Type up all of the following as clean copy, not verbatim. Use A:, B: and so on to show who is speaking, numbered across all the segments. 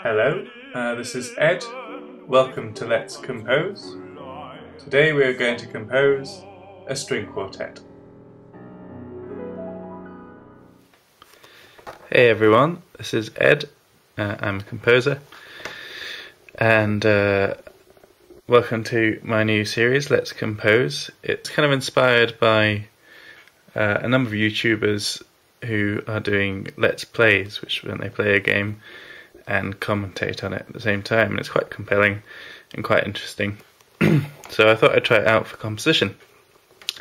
A: Hello, this is Ed. Welcome to Let's Compose. Today we are going to compose a string quartet. Hey everyone, this is Ed. I'm a composer, and welcome to my new series, Let's Compose. It's kind of inspired by a number of YouTubers who are doing Let's Plays, which when they play a game and commentate on it at the same time, and it's quite compelling and quite interesting. So I thought I'd try it out for composition.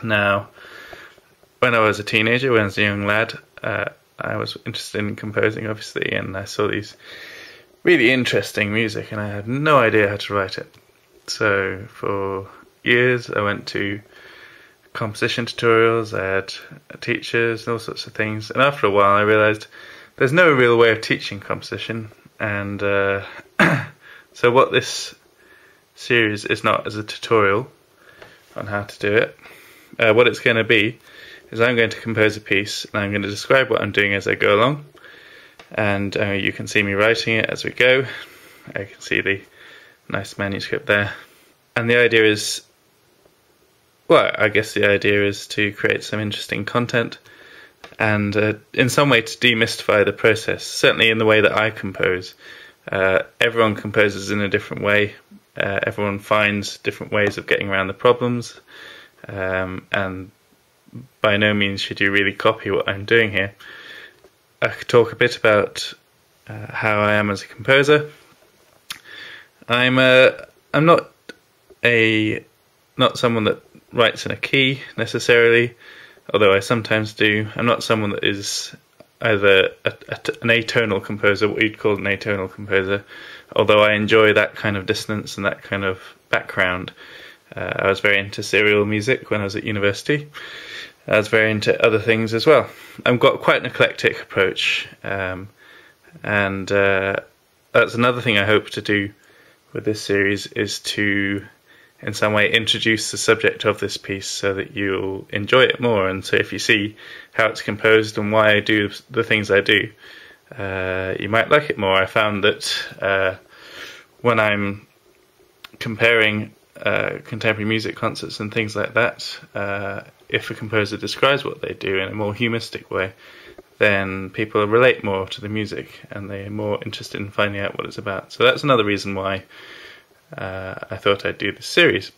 A: Now, when I was a teenager, when I was a young lad, I was interested in composing, obviously, and I saw these really interesting music, and I had no idea how to write it. So for years I went to composition tutorials, I had teachers and all sorts of things, and after a while I realised there's no real way of teaching composition, and so what this series is not as a tutorial on how to do it. What it's going to be is I'm going to compose a piece and I'm going to describe what I'm doing as I go along, and you can see me writing it as we go. I can see the nice manuscript there, and the idea is, well, I guess the idea is to create some interesting content and in some way to demystify the process, certainly in the way that I compose. Everyone composes in a different way, everyone finds different ways of getting around the problems, and by no means should you really copy what I'm doing here. I could talk a bit about how I am as a composer. I'm not someone that writes in a key necessarily, although I sometimes do. I'm not someone that is either an atonal composer, what you'd call an atonal composer, although I enjoy that kind of dissonance and that kind of background. I was very into serial music when I was at university. I was very into other things as well. I've got quite an eclectic approach, and that's another thing I hope to do with this series, is to in some way introduce the subject of this piece so that you'll enjoy it more. And so if you see how it's composed and why I do the things I do, you might like it more. I found that when I'm comparing contemporary music concerts and things like that, if a composer describes what they do in a more humanistic way, then people relate more to the music and they're more interested in finding out what it's about. So that's another reason why I thought I'd do this series.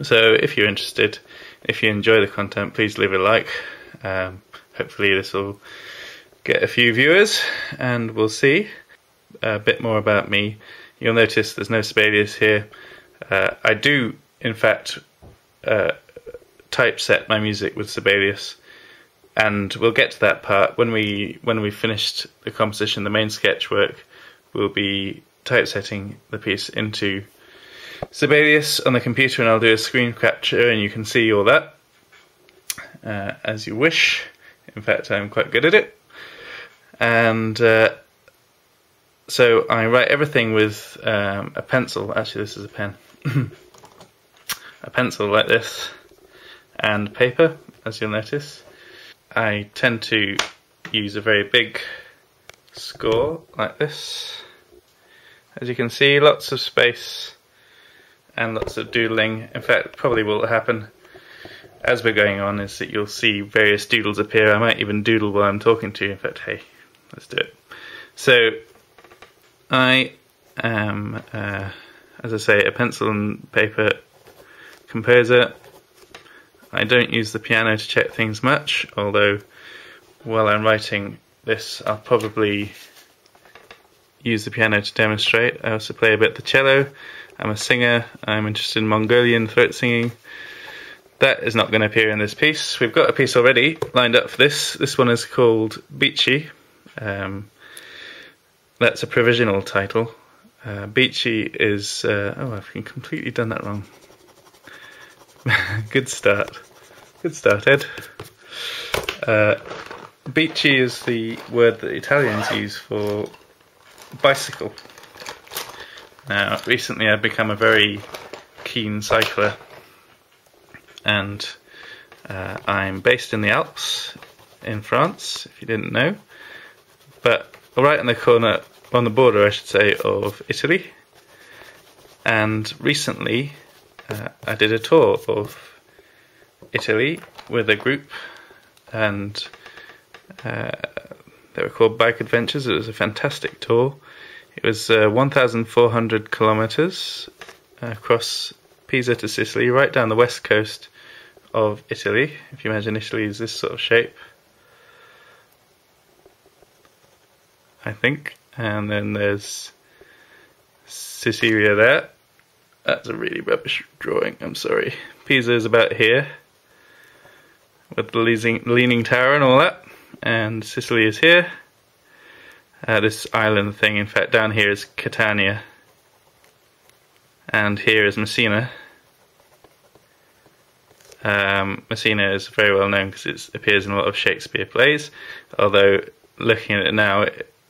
A: So if you're interested, if you enjoy the content, please leave a like. Hopefully this will get a few viewers, and we'll see. A bit more about me. You'll notice there's no Sibelius here. I do, in fact, typeset my music with Sibelius, and we'll get to that part when we finished the composition. The main sketch work will be typesetting the piece into Sibelius on the computer, and I'll do a screen capture and you can see all that as you wish. In fact, I'm quite good at it. And so I write everything with a pencil. Actually, this is a pen. A pencil like this, and paper, as you'll notice. I tend to use a very big score like this. As you can see, lots of space and lots of doodling. In fact, probably what will happen as we're going on is that you'll see various doodles appear. I might even doodle while I'm talking to you. In fact, hey, let's do it. So I am, as I say, a pencil and paper composer. I don't use the piano to check things much, although while I'm writing this I'll probably use the piano to demonstrate. I also play a bit the cello. I'm a singer. I'm interested in Mongolian throat singing. That is not going to appear in this piece. We've got a piece already lined up for this. This one is called Beachy. That's a provisional title. Beachy is... oh, I've completely done that wrong. Good start. Good start, Ed. Beachy is the word that the Italians use for bicycle. Now, recently I've become a very keen cycler, and I'm based in the Alps in France, if you didn't know, but right in the corner on the border, I should say, of Italy. And recently I did a tour of Italy with a group, and they were called Bike Adventures. It was a fantastic tour. It was 1,400 kilometers across Pisa to Sicily, right down the west coast of Italy. If you imagine Italy is this sort of shape, I think. And then there's Sicilia there. That's a really rubbish drawing, I'm sorry. Pisa is about here, with the leaning tower and all that. And Sicily is here. This island thing, in fact, down here is Catania. And here is Messina. Messina is very well known because it appears in a lot of Shakespeare plays, although looking at it now,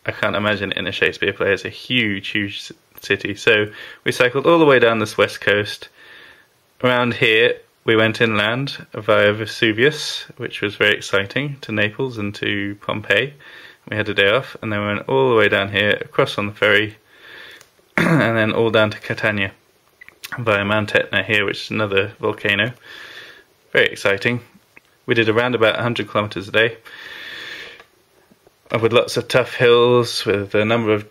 A: I can't imagine it in a Shakespeare play. It's a huge, huge city. So we cycled all the way down this west coast. Around here, we went inland via Vesuvius, which was very exciting, to Naples and to Pompeii. We had a day off, and then we went all the way down here, across on the ferry, and then all down to Catania via Mount Etna here, which is another volcano. Very exciting. We did around about 100 kilometers a day, with lots of tough hills, with a number of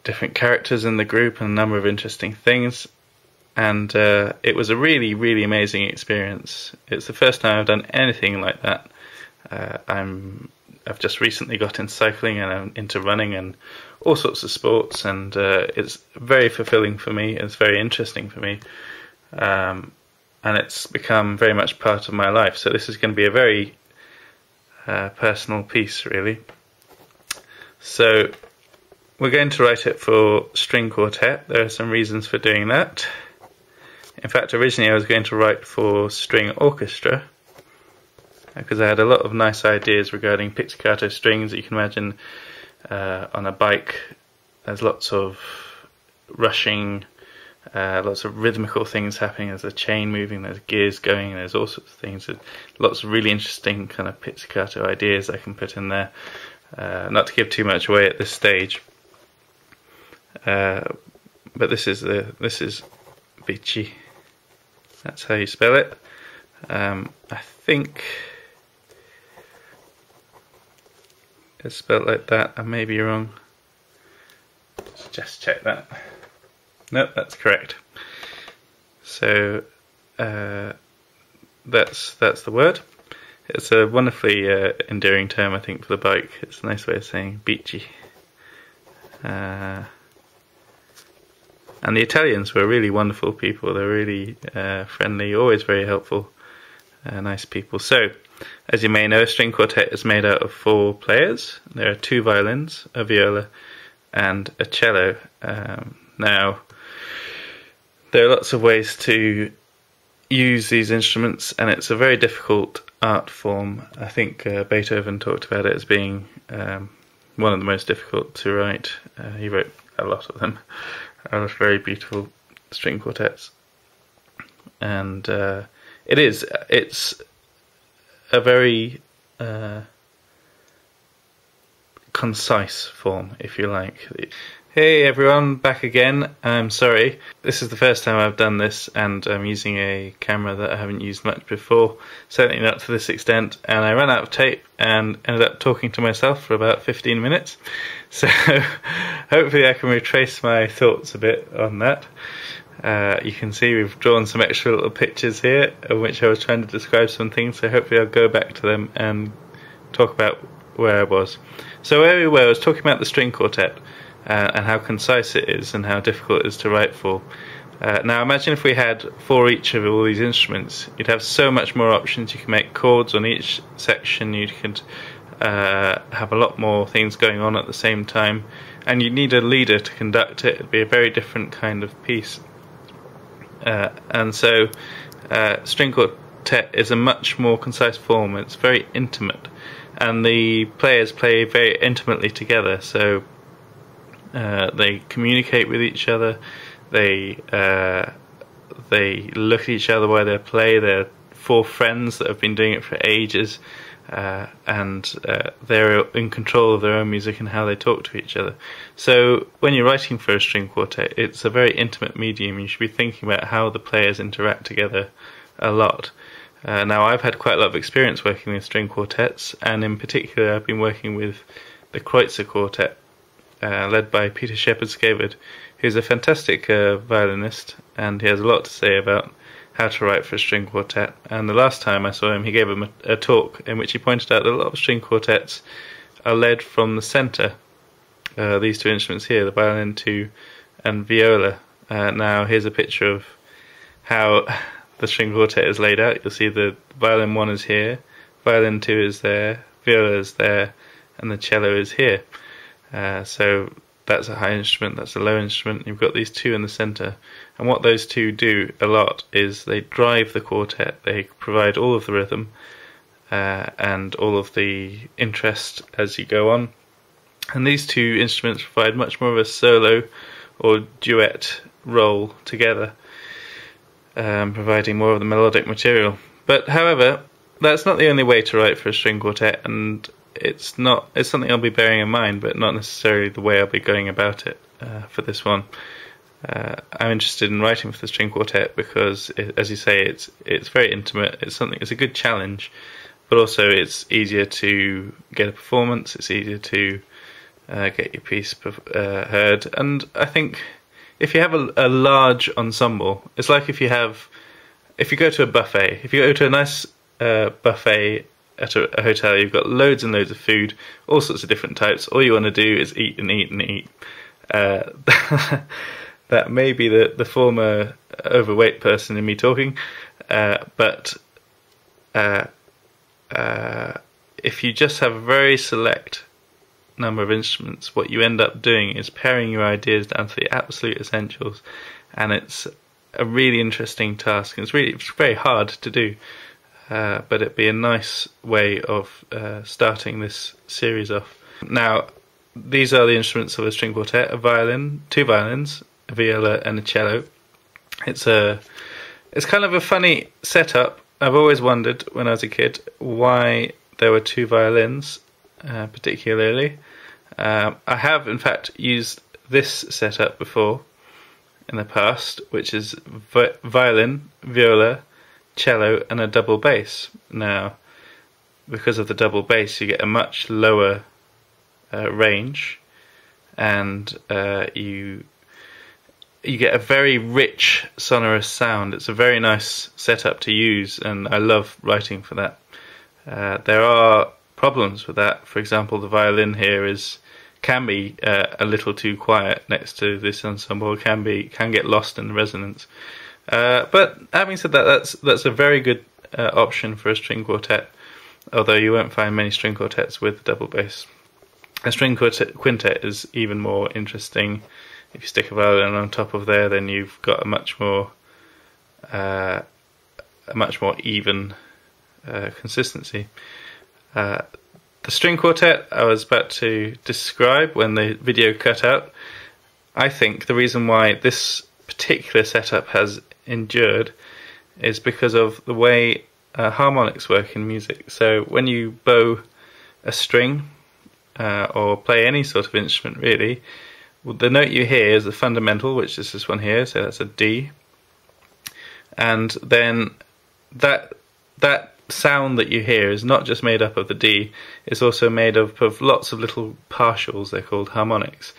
A: different characters in the group and a number of interesting things. And it was a really, really amazing experience. It's the first time I've done anything like that. I've just recently got into cycling, and I'm into running and all sorts of sports, and it's very fulfilling for me. It's very interesting for me, and it's become very much part of my life. So this is going to be a very personal piece, really. So we're going to write it for string quartet. There are some reasons for doing that. In fact, originally I was going to write for string orchestra, because I had a lot of nice ideas regarding pizzicato strings that you can imagine on a bike. There's lots of rushing, lots of rhythmical things happening. There's a chain moving, there's gears going, there's all sorts of things. There's lots of really interesting kind of pizzicato ideas I can put in there. Not to give too much away at this stage, but this is Bici. That's how you spell it. I think it's spelled like that. I may be wrong. Let's just check that. Nope, that's correct. So that's the word. It's a wonderfully endearing term, I think, for the bike. It's a nice way of saying Bici. And the Italians were really wonderful people. They're really friendly, always very helpful, nice people. So, as you may know, a string quartet is made out of 4 players. There are 2 violins, a viola, and a cello. Now, there are lots of ways to use these instruments, and it's a very difficult art form. I think Beethoven talked about it as being one of the most difficult to write. He wrote a lot of them. Are very beautiful string quartets, and it's a very concise form, if you like. Hey everyone, back again. I'm sorry, this is the first time I've done this, and I'm using a camera that I haven't used much before, certainly not to this extent, and I ran out of tape and ended up talking to myself for about 15 minutes. So hopefully I can retrace my thoughts a bit on that. You can see we've drawn some extra little pictures here of which I was trying to describe some things, so hopefully I'll go back to them and talk about where I was. So where we were, I was talking about the string quartet and how concise it is and how difficult it is to write for. Now imagine if we had 4 each of all these instruments. You'd have so much more options. You can make chords on each section, you could have a lot more things going on at the same time, and you'd need a leader to conduct it. It'd be a very different kind of piece. And so string quartet is a much more concise form. It's very intimate, and the players play very intimately together, so they communicate with each other, they look at each other while they play. They're 4 friends that have been doing it for ages, and they're in control of their own music and how they talk to each other. So when you're writing for a string quartet, it's a very intimate medium. You should be thinking about how the players interact together a lot. Now, I've had quite a lot of experience working with string quartets, and in particular I've been working with the Quartet, led by Peter Shepherd-Skavard, who's a fantastic violinist, and he has a lot to say about how to write for a string quartet. And the last time I saw him, he gave a talk in which he pointed out that a lot of string quartets are led from the centre. These two instruments here, the violin 2 and viola. Now here's a picture of how the string quartet is laid out. You'll see the violin 1 is here, violin 2 is there, viola is there, and the cello is here. So that's a high instrument, that's a low instrument. You've got these two in the centre, and what those two do a lot is they drive the quartet. They provide all of the rhythm and all of the interest as you go on. And these two instruments provide much more of a solo or duet role together, providing more of the melodic material. But however, that's not the only way to write for a string quartet, and it's something I'll be bearing in mind, but not necessarily the way I'll be going about it for this one. I'm interested in writing for the string quartet because, as you say, it's very intimate. It's a good challenge, but also it's easier to get a performance. It's easier to get your piece heard. And I think if you have a large ensemble, it's like if you go to a buffet. If you go to a nice buffet at a hotel, you've got loads and loads of food, all sorts of different types. All you want to do is eat and eat and eat. That may be the former overweight person in me talking, but if you just have a very select number of instruments, what you end up doing is paring your ideas down to the absolute essentials, and it's a really interesting task. It's very hard to do. But it'd be a nice way of starting this series off. Now, these are the instruments of a string quartet: a violin, 2 violins, a viola, and a cello. It's kind of a funny setup. I've always wondered when I was a kid why there were 2 violins, particularly. I have, in fact, used this setup before in the past, which is violin, viola, cello, and a double bass. Now, because of the double bass, you get a much lower range, and you get a very rich sonorous sound. It's a very nice setup to use, and I love writing for that. There are problems with that. For example, the violin here can be a little too quiet next to this ensemble. Can get lost in the resonance. But having said that, that's a very good option for a string quartet, although you won't find many string quartets with double bass. A string quintet is even more interesting. If you stick a violin on top of there, then you've got a much more even consistency. The string quartet I was about to describe when the video cut out, I think the reason why this particular setup has endured is because of the way harmonics work in music. So when you bow a string or play any sort of instrument, really, the note you hear is the fundamental, which is this one here, so that's a D, and then that sound that you hear is not just made up of the D, it's also made up of lots of little partials. They're called harmonics.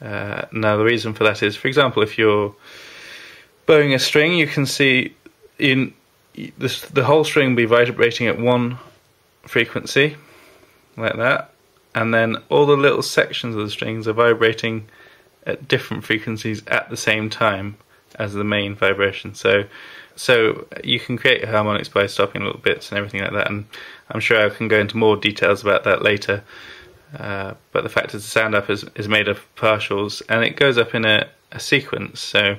A: Now the reason for that is, for example, if you're bowing a string, you can see the whole string will be vibrating at one frequency, like that, and then all the little sections of the strings are vibrating at different frequencies at the same time as the main vibration. So you can create harmonics by stopping little bits and everything like that, and I'm sure I can go into more details about that later. But the fact is the sound up is made of partials, and it goes up in a sequence. So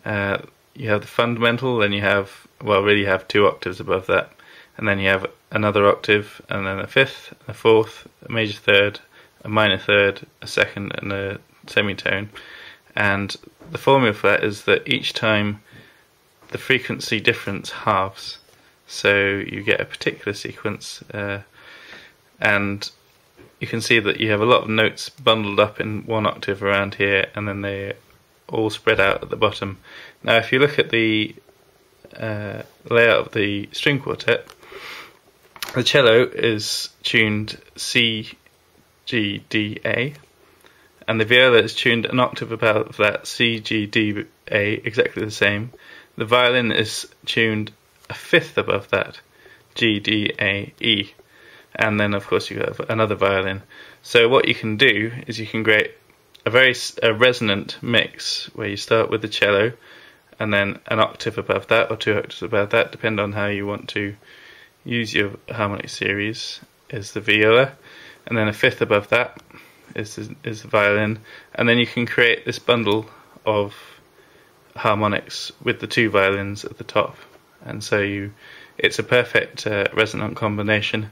A: you have the fundamental, then you have 2 octaves above that, and then you have another octave, and then a fifth, a fourth, a major third, a minor third, a second, and a semitone. And the formula for that is that each time the frequency difference halves, so you get a particular sequence and you can see that you have a lot of notes bundled up in one octave around here, and then they all spread out at the bottom. Now if you look at the layout of the string quartet, the cello is tuned C, G, D, A, and the viola is tuned an octave above that, C, G, D, A, exactly the same. The violin is tuned a fifth above that, G, D, A, E. And then of course you have another violin. So what you can do is you can create a resonant mix where you start with the cello and then an octave above that or 2 octaves above that, depending on how you want to use your harmonic series, is the viola, and then a fifth above that is the violin, and then you can create this bundle of harmonics with the 2 violins at the top, and so it's a perfect resonant combination.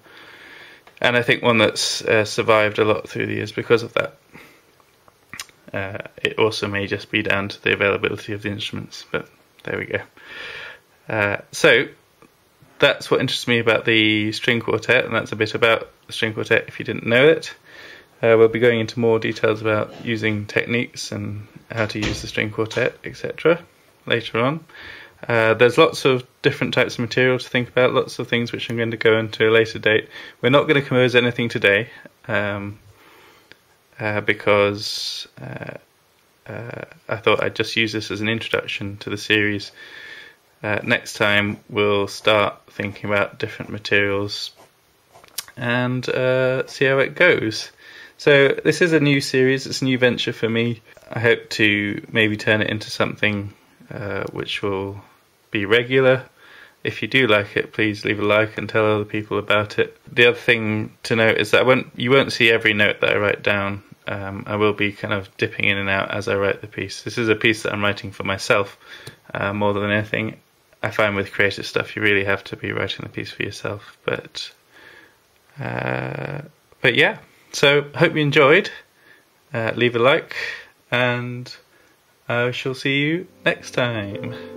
A: And I think one that's survived a lot through the years because of that. It also may just be down to the availability of the instruments, but there we go. So that's what interests me about the string quartet, and that's a bit about the string quartet if you didn't know it. We'll be going into more details about using techniques and how to use the string quartet, etc. later on. There's lots of different types of material to think about, lots of things which I'm going to go into at a later date. We're not going to compose anything today because I thought I'd just use this as an introduction to the series. Next time we'll start thinking about different materials and see how it goes. So this is a new series, it's a new venture for me. I hope to maybe turn it into something which will be regular. If you do like it, please leave a like and tell other people about it. The other thing to note is that you won't see every note that I write down. I will be kind of dipping in and out as I write the piece. This is a piece that I'm writing for myself more than anything. I find with creative stuff you really have to be writing the piece for yourself. But yeah, so hope you enjoyed. Leave a like and I shall see you next time.